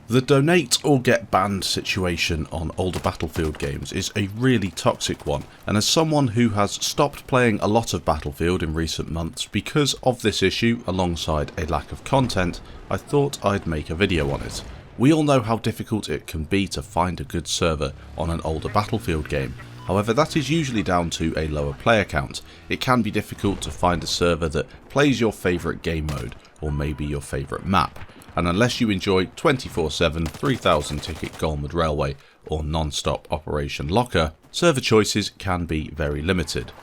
The donate or get banned situation on older Battlefield games is a really toxic one, and as someone who has stopped playing a lot of Battlefield in recent months because of this issue alongside a lack of content, I thought I'd make a video on it. We all know how difficult it can be to find a good server on an older Battlefield game. However, that is usually down to a lower player count. It can be difficult to find a server that plays your favourite game mode, or maybe your favourite map. And unless you enjoy 24/7 3000 ticket Golmud Railway or non-stop Operation Locker, server choices can be very limited.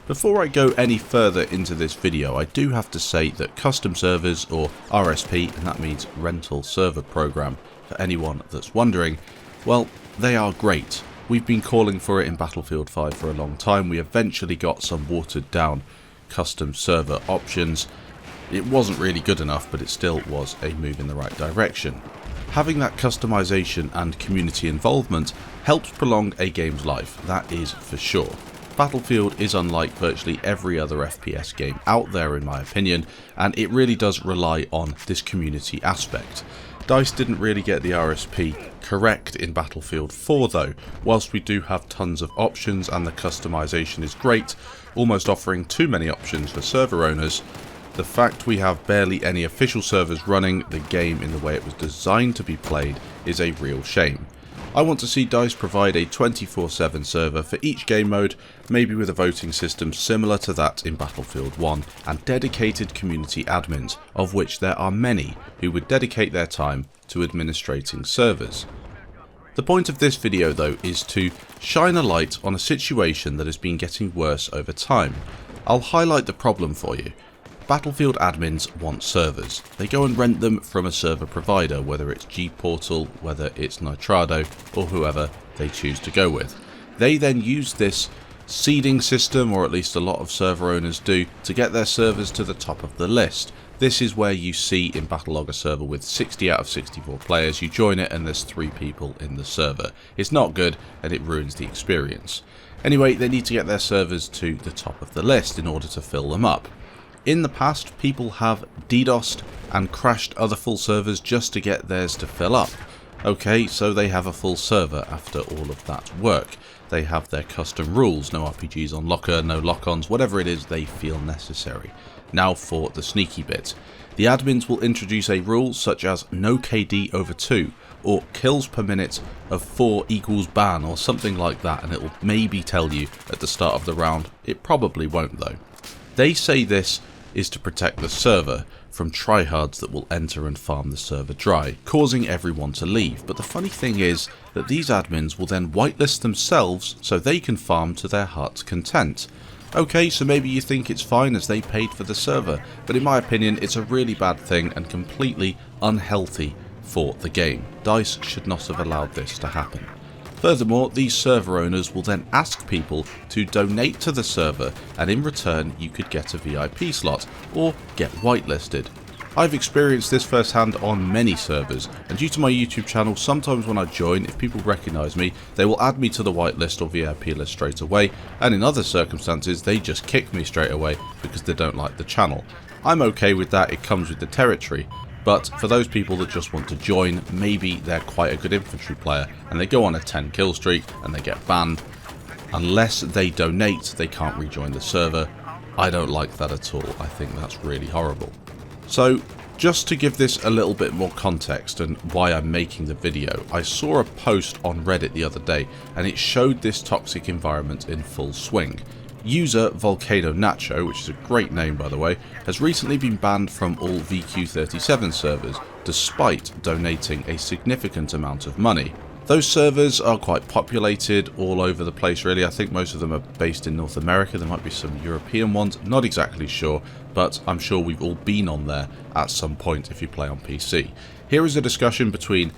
Before I go any further into this video, I do have to say that custom servers, or RSP, and that means rental server program, for anyone that's wondering, well, they are great. We've been calling for it in Battlefield 5 for a long time. We eventually got some watered down custom server options. It wasn't really good enough, but it still was a move in the right direction. Having that customization and community involvement helps prolong a game's life, that is for sure. Battlefield is unlike virtually every other FPS game out there in my opinion, and it really does rely on this community aspect. DICE didn't really get the RSP correct in Battlefield 4 though. Whilst we do have tons of options and the customization is great, almost offering too many options for server owners, the fact we have barely any official servers running the game in the way it was designed to be played is a real shame. I want to see DICE provide a 24/7 server for each game mode, maybe with a voting system similar to that in Battlefield 1, and dedicated community admins, of which there are many who would dedicate their time to administrating servers. The point of this video though is to shine a light on a situation that has been getting worse over time. I'll highlight the problem for you. Battlefield admins want servers. They go and rent them from a server provider, whether it's G-Portal, whether it's Nitrado, or whoever they choose to go with. They then use this seeding system, or at least a lot of server owners do, to get their servers to the top of the list. This is where you see in Battlelog a server with 60 out of 64 players, you join it and there's 3 people in the server. It's not good and it ruins the experience. Anyway, they need to get their servers to the top of the list in order to fill them up. In the past, people have DDoSed and crashed other full servers just to get theirs to fill up. Okay, so they have a full server after all of that work. They have their custom rules, no RPGs on locker, no lock-ons, whatever it is they feel necessary. Now for the sneaky bit. The admins will introduce a rule such as no KD over 2, or kills per minute of 4 equals ban, or something like that, and it will maybe tell you at the start of the round. It probably won't though. They say this is to protect the server from tryhards that will enter and farm the server dry, causing everyone to leave. But the funny thing is that these admins will then whitelist themselves so they can farm to their heart's content. Okay, so maybe you think it's fine as they paid for the server, but in my opinion it's a really bad thing and completely unhealthy for the game. DICE should not have allowed this to happen. Furthermore, these server owners will then ask people to donate to the server, and in return you could get a VIP slot or get whitelisted. I've experienced this firsthand on many servers, and due to my YouTube channel, sometimes when I join, if people recognise me, they will add me to the whitelist or VIP list straight away, and in other circumstances they just kick me straight away because they don't like the channel. I'm okay with that, it comes with the territory. But for those people that just want to join, maybe they're quite a good infantry player and they go on a 10 kill streak and they get banned. Unless they donate, they can't rejoin the server. I don't like that at all. I think that's really horrible. So just to give this a little bit more context and why I'm making the video, I saw a post on Reddit the other day and it showed this toxic environment in full swing. User Volcano Nacho, which is a great name by the way, has recently been banned from all VQ37 servers, despite donating a significant amount of money. Those servers are quite populated all over the place really. I think most of them are based in North America, there might be some European ones, not exactly sure, but I'm sure we've all been on there at some point if you play on PC. Here is a discussion between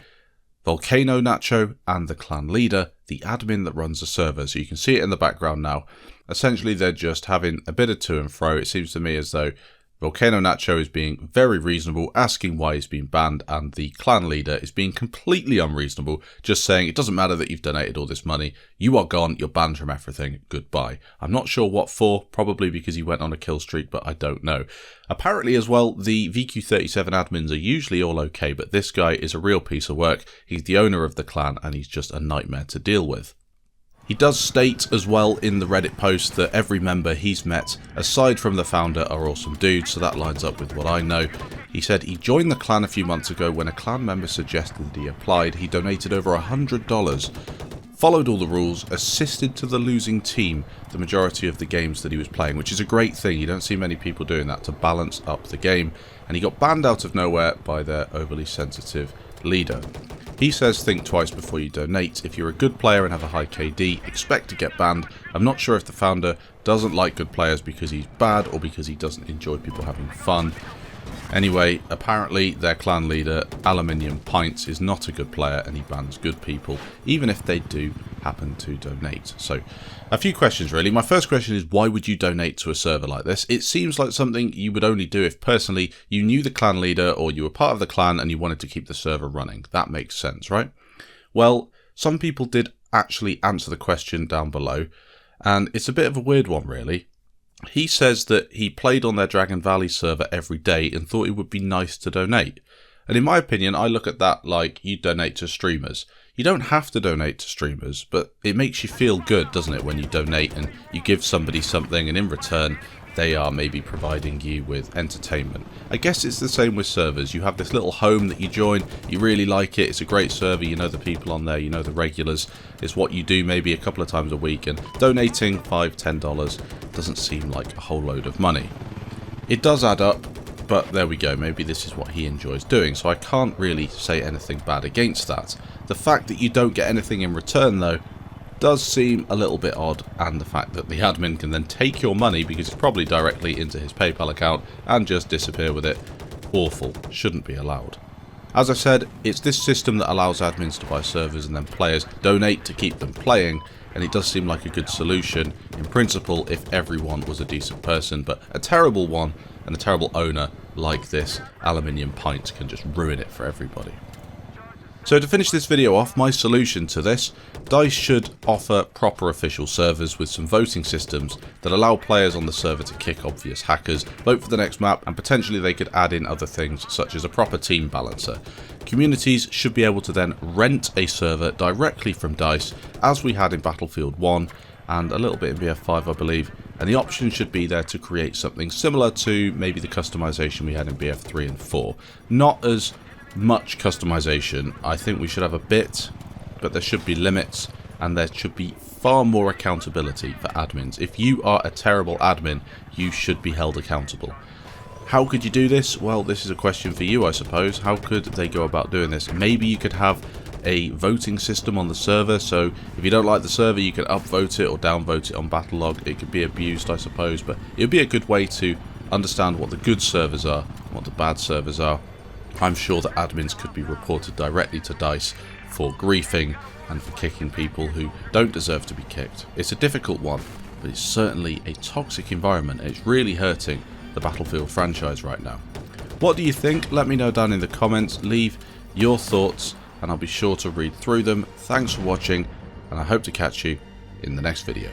Volcano Nacho and the clan leader, the admin that runs the server, so you can see it in the background now. Essentially they're just having a bit of to and fro. It seems to me as though Volcano Nacho is being very reasonable, asking why he's been banned, and the clan leader is being completely unreasonable, just saying it doesn't matter that you've donated all this money, you are gone, you're banned from everything, goodbye. I'm not sure what for, probably because he went on a kill streak, but I don't know. Apparently as well, the VQ37 admins are usually all okay, but this guy is a real piece of work. He's the owner of the clan and he's just a nightmare to deal with. He does state as well in the Reddit post that every member he's met, aside from the founder, are awesome dudes, so that lines up with what I know. He said he joined the clan a few months ago when a clan member suggested that he applied. He donated over $100, followed all the rules, assisted to the losing team the majority of the games that he was playing, which is a great thing. You don't see many people doing that to balance up the game. And he got banned out of nowhere by their overly sensitive leader. He says think twice before you donate. If you're a good player and have a high KD, expect to get banned. I'm not sure if the founder doesn't like good players because he's bad or because he doesn't enjoy people having fun. Anyway, apparently their clan leader, Aluminium Pints, is not a good player and he bans good people, even if they do happen to donate. So, a few questions really. My first question is, why would you donate to a server like this? It seems like something you would only do if personally you knew the clan leader or you were part of the clan and you wanted to keep the server running. That makes sense, right? Well, some people did actually answer the question down below, and it's a bit of a weird one really. He says that he played on their Dragon Valley server every day and thought it would be nice to donate. And in my opinion, I look at that like you donate to streamers. You don't have to donate to streamers, but it makes you feel good, doesn't it, when you donate and you give somebody something and in return they are maybe providing you with entertainment. I guess it's the same with servers. You have this little home that you join, you really like it, it's a great server, you know the people on there, you know the regulars, it's what you do maybe a couple of times a week, and donating $5, $10 doesn't seem like a whole load of money. It does add up, but there we go, maybe this is what he enjoys doing, so I can't really say anything bad against that. The fact that you don't get anything in return though does seem a little bit odd, and the fact that the admin can then take your money, because it's probably directly into his PayPal account, and just disappear with it. Awful. Shouldn't be allowed. As I said, it's this system that allows admins to buy servers and then players donate to keep them playing, and it does seem like a good solution in principle if everyone was a decent person, but a terrible one and a terrible owner like this Aluminium Pint can just ruin it for everybody. So to finish this video off, my solution to this, DICE should offer proper official servers with some voting systems that allow players on the server to kick obvious hackers, vote for the next map, and potentially they could add in other things such as a proper team balancer. Communities should be able to then rent a server directly from DICE, as we had in Battlefield 1 and a little bit in BF5 I believe, and the option should be there to create something similar to maybe the customization we had in BF3 and 4. Not as much customization. I think we should have a bit, but there should be limits and there should be far more accountability for admins. If you are a terrible admin, you should be held accountable. How could you do this? Well, this is a question for you, I suppose. How could they go about doing this? Maybe you could have a voting system on the server, so if you don't like the server you can upvote it or downvote it on Battlelog. It could be abused, I suppose, but it would be a good way to understand what the good servers are and what the bad servers are. I'm sure that admins could be reported directly to DICE for griefing and for kicking people who don't deserve to be kicked. It's a difficult one, but it's certainly a toxic environment and it's really hurting the Battlefield franchise right now. What do you think? Let me know down in the comments, leave your thoughts and I'll be sure to read through them. Thanks for watching and I hope to catch you in the next video.